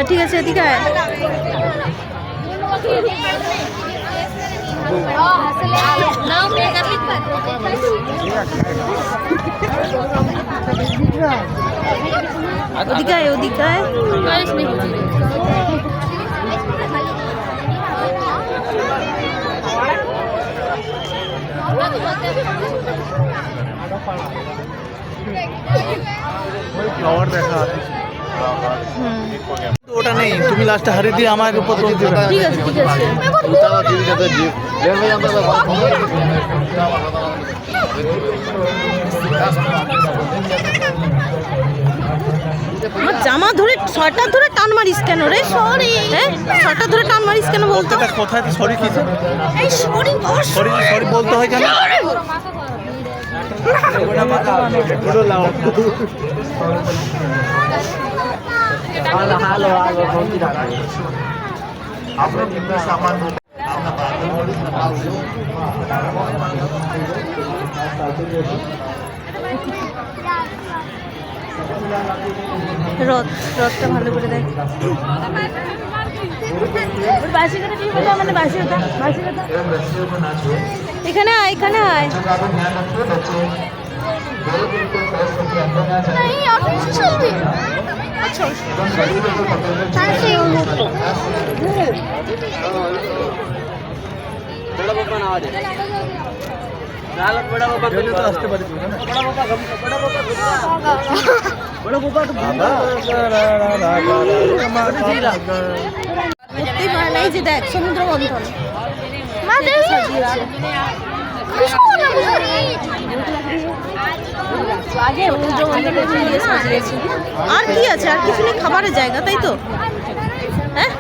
ঠিক আছে, এদিকে আয়। ওদিকে আয়, ওদিকে আয়। ফ্লাওয়ার দেখা ওটা নেই, তুমি লাস্টে হারিয়ে দিয়ে আমাকে উপর দিয়ে দিবে। ঠিক আছে, ঠিক আছে। আমার জামা ধরে ছটা ধরে টান মারিস কেন রে? সরি, হ্যাঁ ছটা ধরে টান মারিস কেন বলতো? কোথায় সরি কি? এই সরি সরি সরি বলতে হয় কেন? রথটা ভালো করে দেখ। এখানে আয়, এখানে আয়। আসতে পারি এই যে দেখ সমুদ্র মন্থন আর কি আছে? আর কিছু নেই, খাবারের জায়গা তাই তো? হ্যাঁ,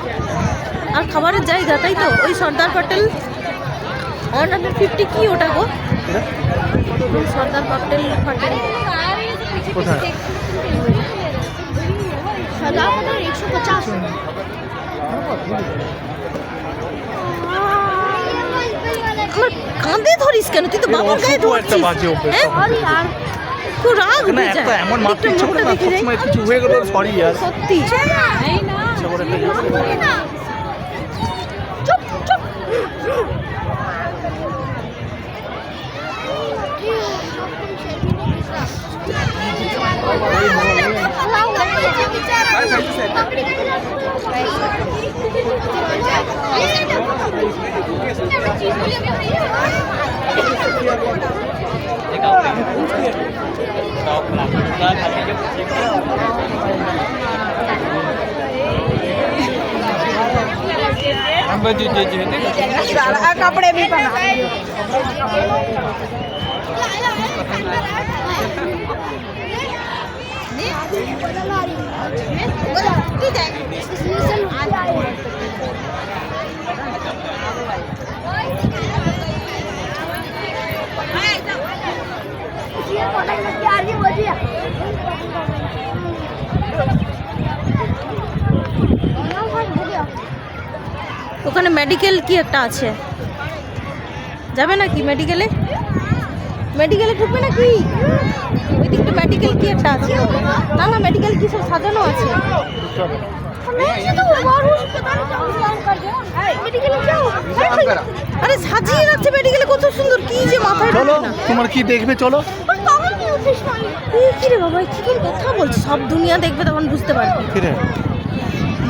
আর খাবারের জায়গা তাই তো? ওই সর্দার প্যাটেল 150 কি ওটা গো? সর্দার প্যাটেল কোথায়? 150। আমার কাঁধে ধরিস কেন? তুই তো বাবার গায়ে ধরছিস। খুব রাগ উঠে যায়। এমন মারতে ইচ্ছে করে না, সবসময় কিছু হয়ে গেল সরি यार। সত্যি চুপ চুপ। कपड़े भी पहना ওখানে মেডিকেল কি একটা আছে, যাবে নাকি মেডিকেলে? মেডিকেলে ঢুকবে নাকি? ওই দিকটা মেডিকেল কি একটা আছে। না না, মেডিকেল কি সব সাজানো আছে। আরে সাজিয়ে রাখছে মেডিকেলে, কত সুন্দর। কি যে মাথায় চলো, ঢোকে না। তোমার কি দেখবে চলো। কি রে বাবা, কি করে কথা বলছিস? সব দুনিয়া দেখবে, তখন বুঝতে পারবি। কি রে?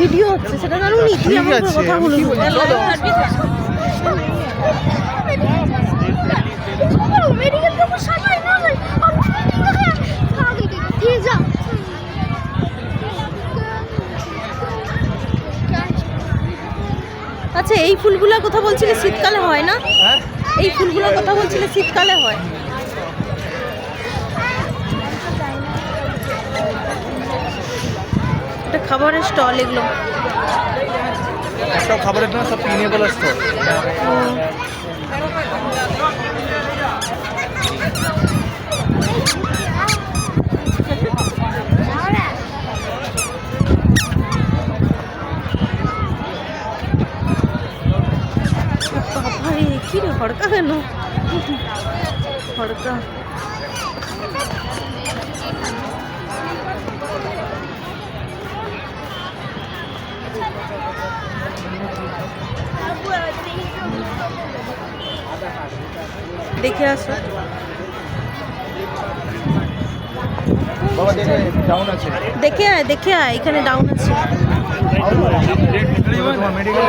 ভিডিও হচ্ছে, সেটা জানো নি? তুই আমার উপর কথা বলবি। আচ্ছা, এই ফুলগুলোর কথা বলছিলে শীতকালে হয় না? এই ফুলগুলোর কথা বলছিলে শীতকালে হয়। এটা খাবারের স্টল, এগুলো সব খাবারের জন্য সব কিনে বলে স্টল। আরে কি রে হড়কা কেন হড়কা দেখে আসো বাবা দেখে ডাউন আছে দেখে আয় এখানে ডাউন আছে তোমার মেডিকেল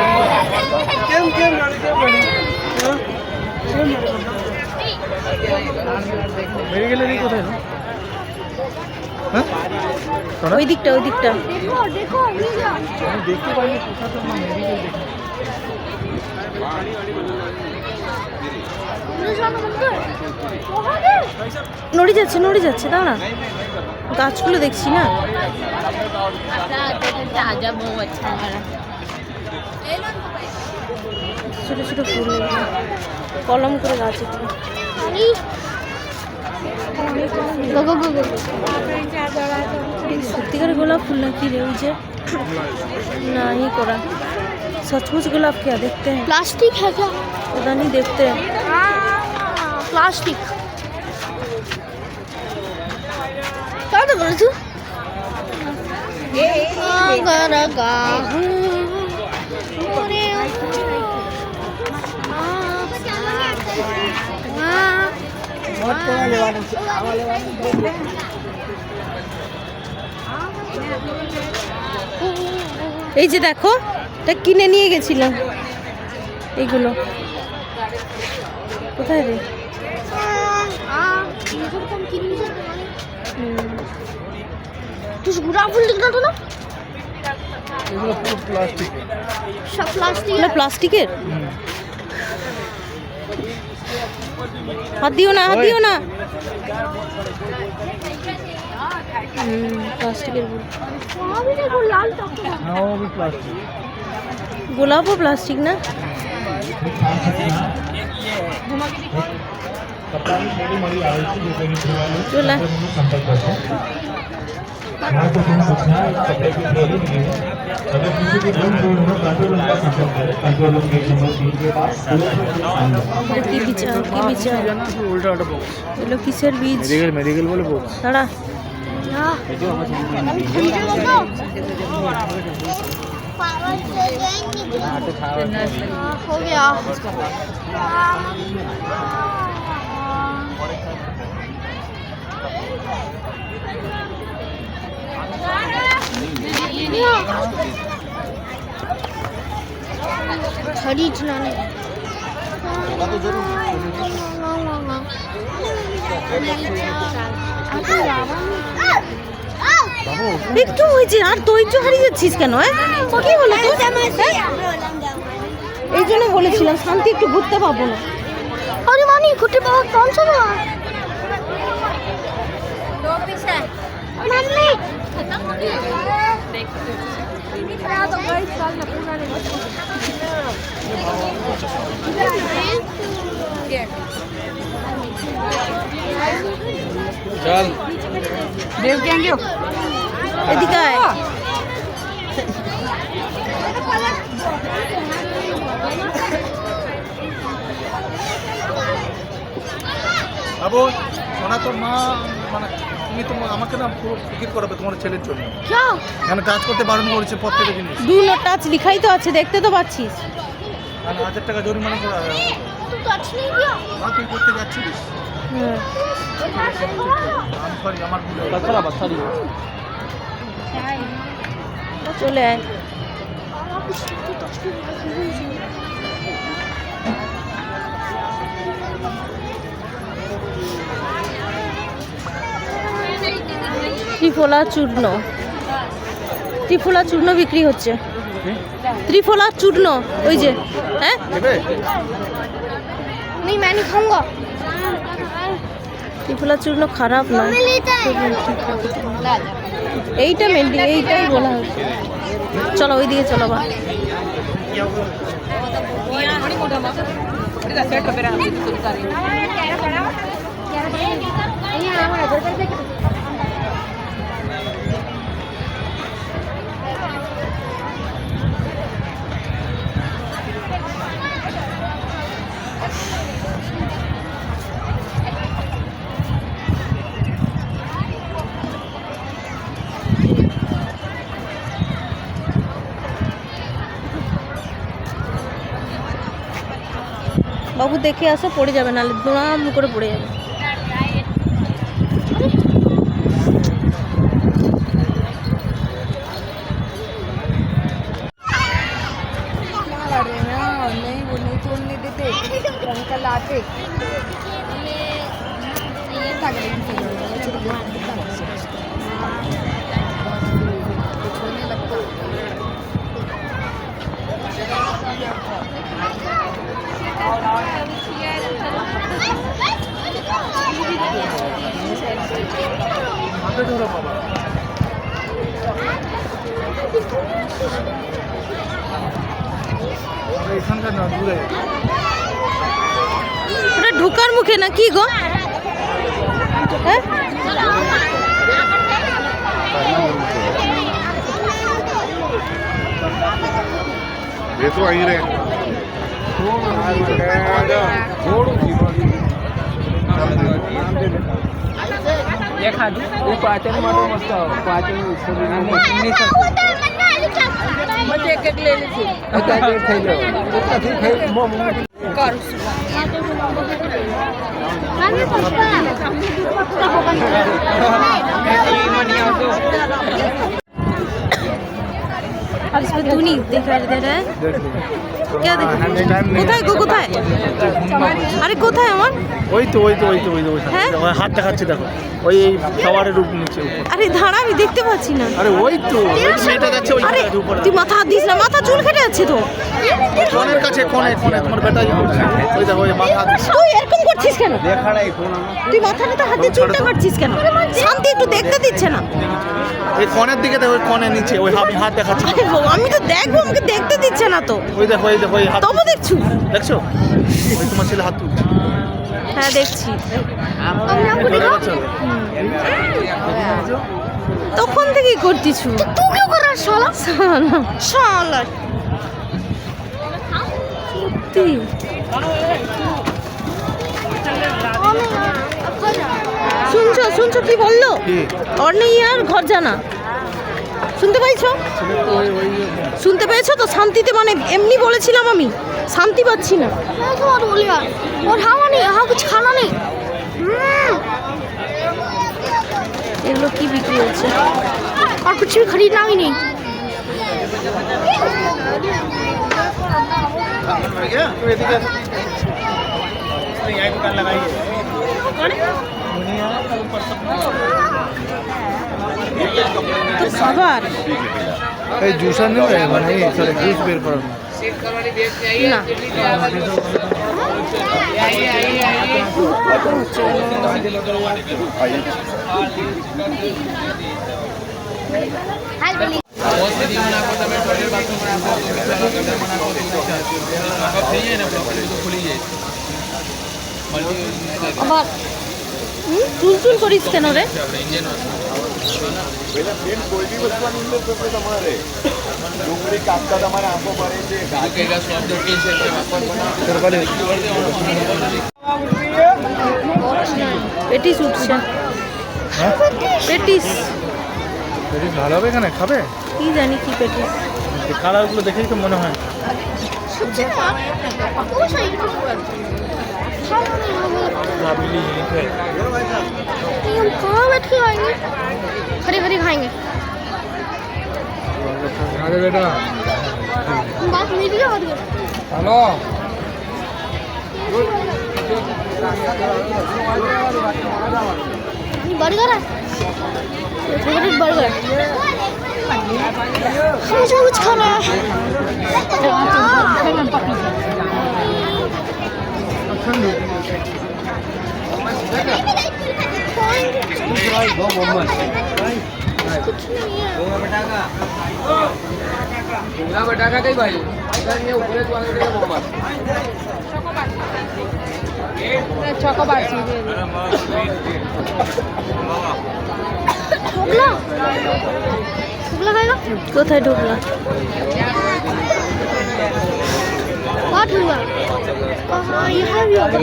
মেডিকেলেরই কোথায় না হ্যাঁ ওই দিকটা আমি দেখতে পাইনি কোথাও তো মেডিকেল দেখি নড়ে যাচ্ছে দাঁড়া গাছগুলো দেখছি না ছোট ছোট ফুল এগুলো। কলম করে গাছ এগুলো। এই সত্যিকার গোলাপ ফুল নাকি রে ওই যে ना ही करा सचमुच गुलाब क्या देखते हैं प्लास्टिक है क्या? पता नहीं देखते हैं प्लास्टिक क्या तो बोल तू এই যে দেখো এটা কিনে নিয়ে গেছিলাম এইগুলো কোথায় রে तुझ गुलाब फूल दिख रहा था ना এগুলো পুরো প্লাস্টিক सब प्लास्टिक এগুলো প্লাস্টিকের হাত দিও না প্লাস্টিকের ফুল वहाँ भी देखो लाल टॉप হ্যাঁ ও প্লাস্টিক গোলাপও প্লাস্টিক না চলে महत्वपूर्ण सूचना कपड़े की थैली नहीं है अगर किसी के रंग जोड़ हो कंट्रोल रूम का संपर्क करें कंट्रोल रूम गेट नंबर 3 के पास এটা কি বিচার উল্টা একটা বক্স এগুলো কিসের বীজ মেডিকেল বলে বক্স দাঁড়া हो गया खरीदना नहीं একটু হয়েছে আর ধৈর্য হারিয়ে যাচ্ছিস কেন কি হলো এই জন্য বলেছিলাম শান্তি একটু ঘুরতে পাবো না अरे मानी कुट्टी बाबा कौन सा हुआ मम्मी চল এদিকে আয় বাবু সোনা তোর মা মানে তুমি তো আমাকে না পুরো ফিকির করাবে তোমার ছেলের জন্য क्या কেন কাজ করতে বারণ করেছে প্রত্যেকটা জিনিস ডু নট টাচ লিখাই তো আছে দেখতে তো পাচ্ছিস আর 1000 টাকা জরিমানা করা तू टच नहीं किया মা তুই করতে যাচ্ছিস আমি সরি আমার ভুল চলে আয় ত্রিফলা চূর্ণ বিক্রি হচ্ছে ত্রিফলা চূর্ণ ওই যে হ্যাঁ দেবে नहीं मैं नहीं खाऊंगा ত্রিফলা চূর্ণ খারাপ না এইটা মেনলি এইটাই বলা হচ্ছে চলো ওইদিকে চলো বা বাবু দেখে আসো, পড়ে যাবে, নাহলে দুরাম করে পড়ে যাবে। नहीं वो नहीं तोड़ने देते, अंकल आते ये था कि नहीं छोड़ने लगता। হাতে ধরো বাবা। এখানকার না দূরে। ওটা ঢোকার মুখে না কি গো? হ্যাঁ ये तो आई रहे ये खाधું એ પાચન માટે મસ્ત પાચન મજે એક લઈ લીધી અત્યારે થઈ ગયો એટલાથી થઈ अब इसमें तू नहीं दिखाई दे रहा है क्या देख কোথায় গো কোথায় আরে কোথায় আমার ওই তো হ্যাঁ? ওই হাত দেখাচ্ছে দেখো ওই এই খাবারের রূপ নিচে উপরে। আরে দাঁড়া আমি দেখতে পাচ্ছি না আরে ওই তো ওই মেয়েটা যাচ্ছে ওই আরে উপরে তুই মাথা হাত দিস না মাথা চুল কেটে যাচ্ছে তো কোণের কাছে কোণে তোমার বেটা ইয়ে করছে ওই দেখো ওই মাথা হাত দিচ্ছে। তুই এরকম করছিস কেন তুই মাথাটা হাত দিয়ে চুলটা কাটছিস কেন শান্তি একটু দেখতে দিচ্ছে না এই কোণের দিকে দেখো ওই কোণে নিচে ওই হাত দেখাচ্ছে আরে বাবা, আমি তো দেখবো আমাকে দেখতে দিচ্ছে না তো ওই দেখো ওই হাত তবু দেখছু দেখছো ওই তোমার ছেলে হাত তুলছে হ্যাঁ দেখছি ধরে পাচ্ছো? তখন থেকেই করতিছু तू क्यों कर रहा है साला? শালা সত্যি শুনছো কি বললো কি? অর্ণি আর ঘর জানা শুনতে পাইছো শুনতে পেয়েছো তো শান্তিতে মানে এমনি বলেছিলাম আমি শান্তি পাচ্ছি না मैं तो और बोल यार और हवा नहीं, यहाँ कुछ खाना नहीं। এগুলো কি বিক্রি হচ্ছে और कुछ भी खरीदना भी नहीं। তো খাবার এই জুসার নেবে মানে সরি জুস বের করার না আবার চুল করিস কেন রে পেটিস উঠছে পেটিস ভালো হবে এখানে খাবে কি জানি কি পেটিস কালারগুলো দেখেই তো মনে হয় हम कहाँ बैठ के खाएंगे? खड़े खड़े खाएंगे। बेटा बात मेरी क्या बात कर? हेलो बर्गर है, फेवरेट बर्गर। मुझे कुछ खाना है। कुछ नहीं है। બટાકા કઈ ભાઈ ઉપરે તો આગળ મોહમ્મદ ચોકોબાર છે ढोकला ढोकला खाएगा? কোথায় ঢুকলা कहाँ ढोकला? हाँ यहाँ भी होगा।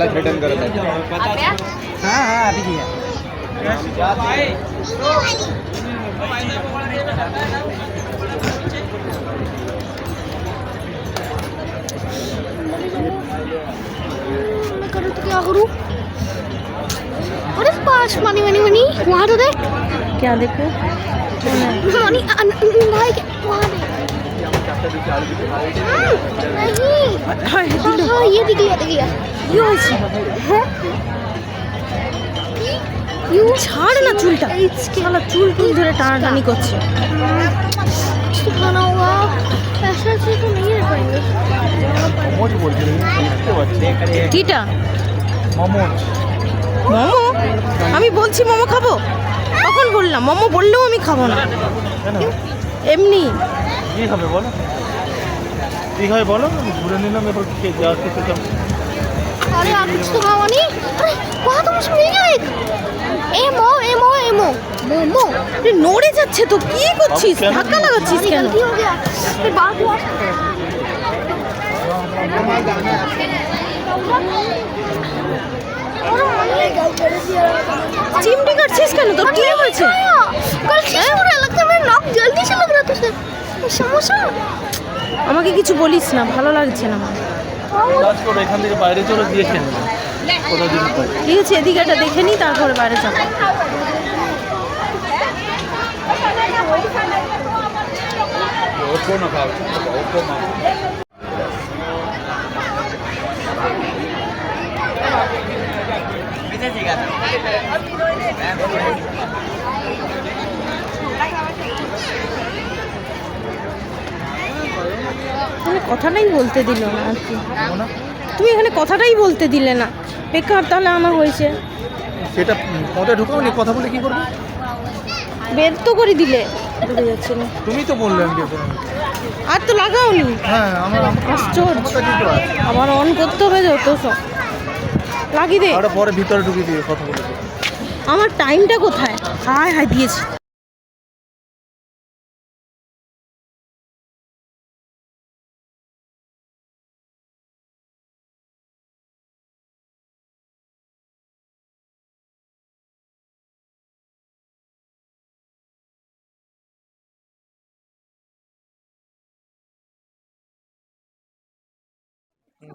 હા હા આપી દઈએ तो क्या करूँ? What is past money? वहाँ तो देख क्या देखो money भाई वहाँ देख नहीं हाँ ये दिख गया কি হয়েছে ছাড় না চুলটা শালা চুল ধরে টানাটানি করছে कुछ तो खाना होगा ऐसा चीज तो नहीं रख पाएंगे মোমোজ বলছিল বুঝতে পারছি কিটা মোমোজ মোমো আমি বলছি মোমো খাবো কখন বললাম মোমো বললেও আমি খাবো না কেন এমনি কি হবে বলো কি হবে বলো ঘুরে নিলাম এবার যা খেতে চাও अरे यार कुछ तो खावा नहीं अरे वहाँ तो मुझे मिल गया एक एमो मोमो আরে নড়ে যাচ্ছে তো কি করছিস ধাক্কা লাগাচ্ছিস কেন गलती हो गया फिर बात हुआ চিমটি কাটছিস কেন তোর কি হয়েছে कल ठीक हो रहा लगता है मेरा नाक जल्दी से लग रहा था उसे समोसा আমাকে কিছু বলিস না ভালো লাগছে না আমার কাজ করো এখান থেকে বাইরে চলে দিয়ে খেয়ে নেবে কোথাও যদি পাই ঠিক আছে এদিকে একটা দেখে নিই তারপরে বাইরে যাবো ওপো না খাও ওপো না তুমি কথাটাই বলতে দিল না আর কি তুমি এখানে কথাটাই বলতে দিলে না বেকার তাহলে আমার হয়েছে সেটা পদে ঢুকাওনি কথা বলে কি করবে বের তো করে দিলে ঢুকে যাচ্ছে না তুমি তো বললে আমি দিয়ে দেবো। আর তো লাগাওনি হ্যাঁ আমার আশ্চর্য ক্ষমতা কি তো আছে? আবার অন করতে হবে যত সব লাগিয়ে দে আরে পরে ভিতরে ঢুকিয়ে দিয়ে কথা বলে দিও। আমার টাইমটা কোথায় হায় হায় দিয়েছি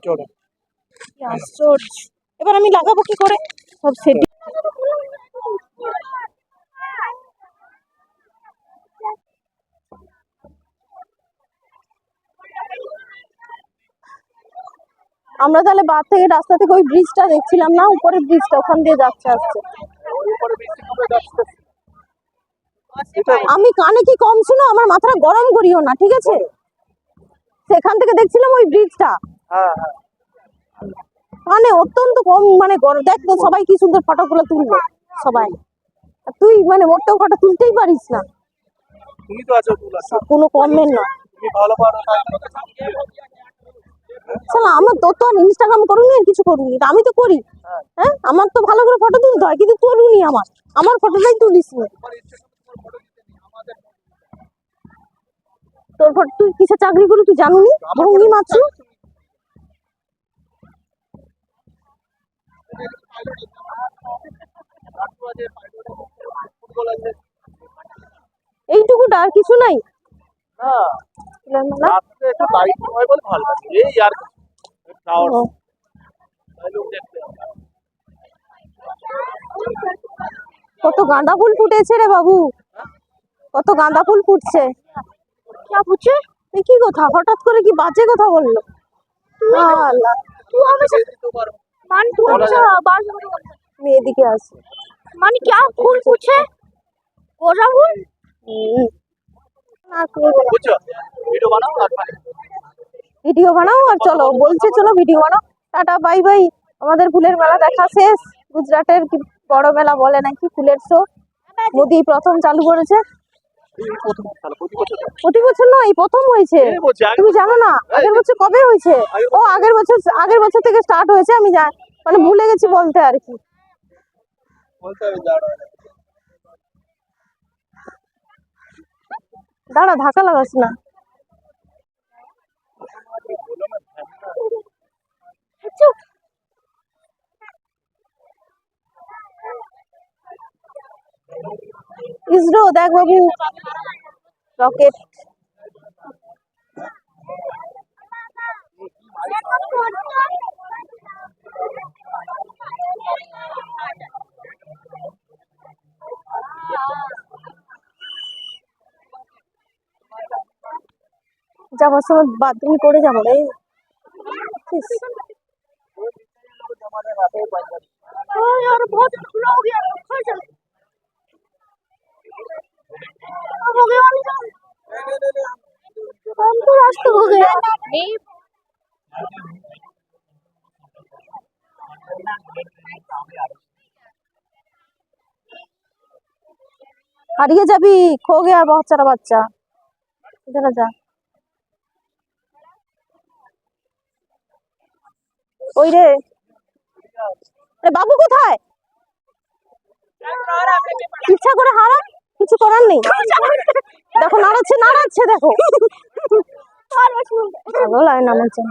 চলো কি আশ্চর্য এবার আমি লাগাবো কি করে সব সেটিং আমরা তাহলে বাদ থেকে রাস্তা থেকে ওই ব্রিজটা দেখছিলাম না উপরের ব্রিজটা ওখান দিয়ে যাচ্ছে আসছে আমি কানে কি কম শুনো আমার মাথাটা গরম করিও না ঠিক আছে সেখান থেকে দেখছিলাম ওই ব্রিজটা হ্যাঁ হ্যাঁ মানে অত্যন্ত কম মানে গরম দেখ তো সবাই কি সুন্দর ফটোগুলো তুলবে সবাই আর তুই মানে মোটেও ফটো তুলতেই পারিস না তুমি তো আছো তুলা কোনো কমেন্ট নয় তুমি ভালো পারো শালা আমার তো তো ইনস্টাগ্রাম করুনি আর কিছু করুনি তা আমি তো করি হ্যাঁ আমার তো ভালো করে ফটো তুলতে হয় কিন্তু তুলুনি আমার ফটোটাই তুলিস নি তোর ফটো তুই কিসে চাকরি করি তুই জানুনি ভঙ্গি মাছু এইটুকুটা আর কিছু নাই না রাতে একটু লাইট হয় বলে ভালো লাগে এই আর টাওয়ার লোক দেখতে কত গাঁদা ফুল ফুটেছে রে বাবু কত গাঁদা ফুল ফুটছে क्या पूछे এই কি কথা হঠাৎ করে কি বাজে কথা বললো আল্লাহ तू हमें मान तू अच्छा बात আমি এদিকে আসি मान क्या फूल पूछे गोरा फूल না করবো না। বুঝছো ভিডিও বানাও আর ভিডিও বানাও আর চলো বলছে চলো ভিডিও বানাও টাটা বাই বাই আমাদের ফুলের মেলা দেখা শেষ গুজরাটের কি বড় মেলা বলে নাকি ফুলের শো মোদি প্রথম চালু করেছে প্রথম সাল প্রতি বছর প্রতি বছর নয় এই প্রথম হয়েছে এই বলছি, আগের তুমি জানো না আগের বছর কবে হয়েছে ও আগের বছর থেকে স্টার্ট হয়েছে আমি মানে ভুলে গেছি বলতে আর কি বলতে হবে যারা দাঁড়া ধাক্কা লাগাস না চুপ ইসরো দেখ বাবু রকেট যাবার সময় বাথরুম করে যাবো রে। ইস, यार बहुत खुला हो गया चल हो गया हम तो रास्ता हो गया नहीं হারিয়ে যাবি, খো গয়া বহুত সারা বাচ্চা। इधर आ जा। ওই রে, এ বাবু কোথায়? ইচ্ছা করে হারান, কিছু করার নেই। দেখো নাড়াচ্ছে নাড়াচ্ছে, দেখো ভালো লাগে নামাচ্ছে।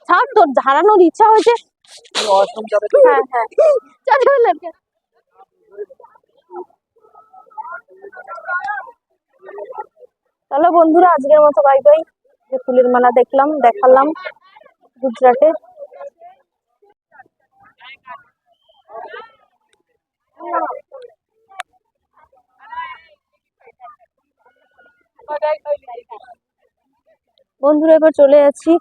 ছাড়, তোর হারানোর ইচ্ছা হয়েছে। হ্যাঁ হ্যাঁ চলো বন্ধুরা, আজকের মতো বাই বাই। যে ফুলের মেলা দেখলাম, দেখালাম গুজরাটে। বন্ধুরা এবার চলে যাচ্ছি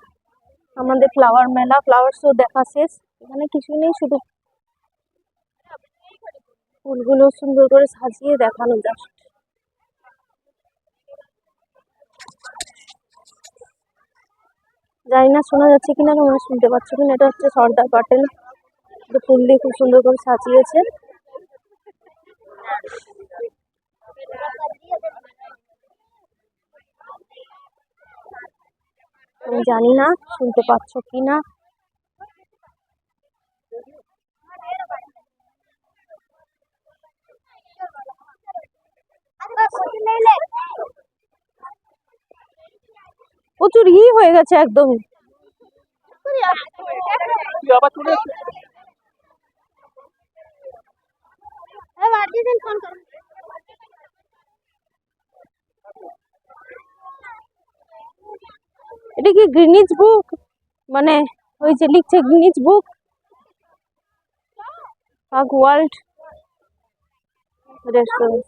আমাদের ফ্লাওয়ার মেলা, ফ্লাওয়ার শো দেখা শেষ। এখানে কিছু নেই, শুধু ফুলগুলো সুন্দর করে সাজিয়ে দেখানো জাস্ট। জানি না শোনা যাচ্ছে কিনা, তোমরা শুনতে পাচ্ছ কিনা। এটা হচ্ছে সর্দার প্যাটেল, ফুল দিয়ে খুব সুন্দর করে সাজিয়েছে। আমি জানি না শুনতে পাচ্ছ কিনা। প্রচুর হয়ে গেছে একদমই। এটা কি গ্রিনিজ বুক, মানে ওই যে লিখছে Guinness book of world restaurant.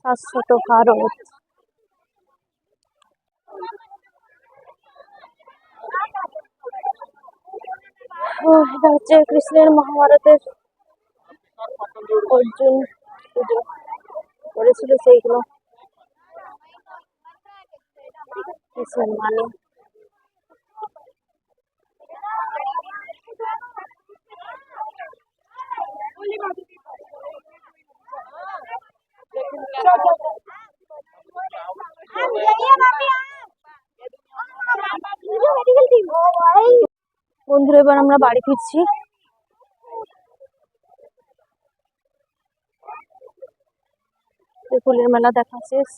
Shashwat Bharat. এটা হচ্ছে কৃষ্ণের মহাভারতের অর্জুন পুজো করেছিল, সেইগুলো কৃষ্ণের মানে। বন্ধুরা এবার আমরা বাড়ি ফিরছি। ফুলের মেলা দেখা শেষ।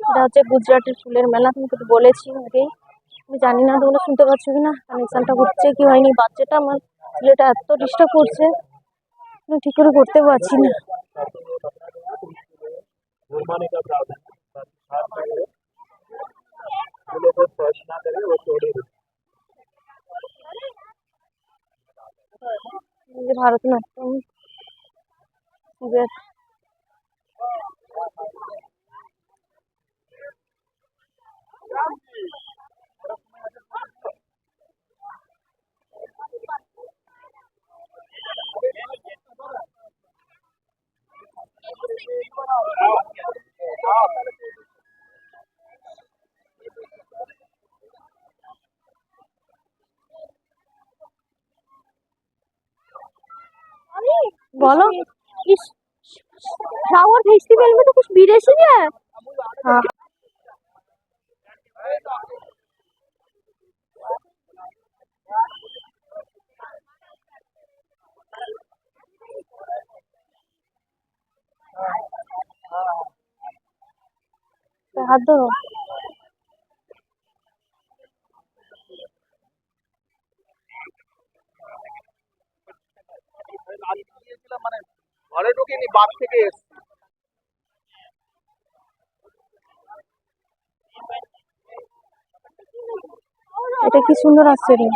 এটা হচ্ছে গুজরাটের ফুলের মেলা, তোমাকে তো বলেছি আগেই। আমি জানি না তোমরা শুনতে পাচ্ছ কিনা, কানেকশনটা হচ্ছে কি হয়নি। বাচ্চাটা আমার ছেলেটা এত ডিস্টার্ব করছে, আমি ঠিক করে করতে পারছি না। ভারতনাট্যম बोलो इस फ्लावर फेस्टिवल में तो कुछ विदेशी भी है। हाँ तो हाथ धो। মানে ঘরে ঢুকিনি, বাস থেকে এসছি। এটা কি সুন্দর আসছে রে।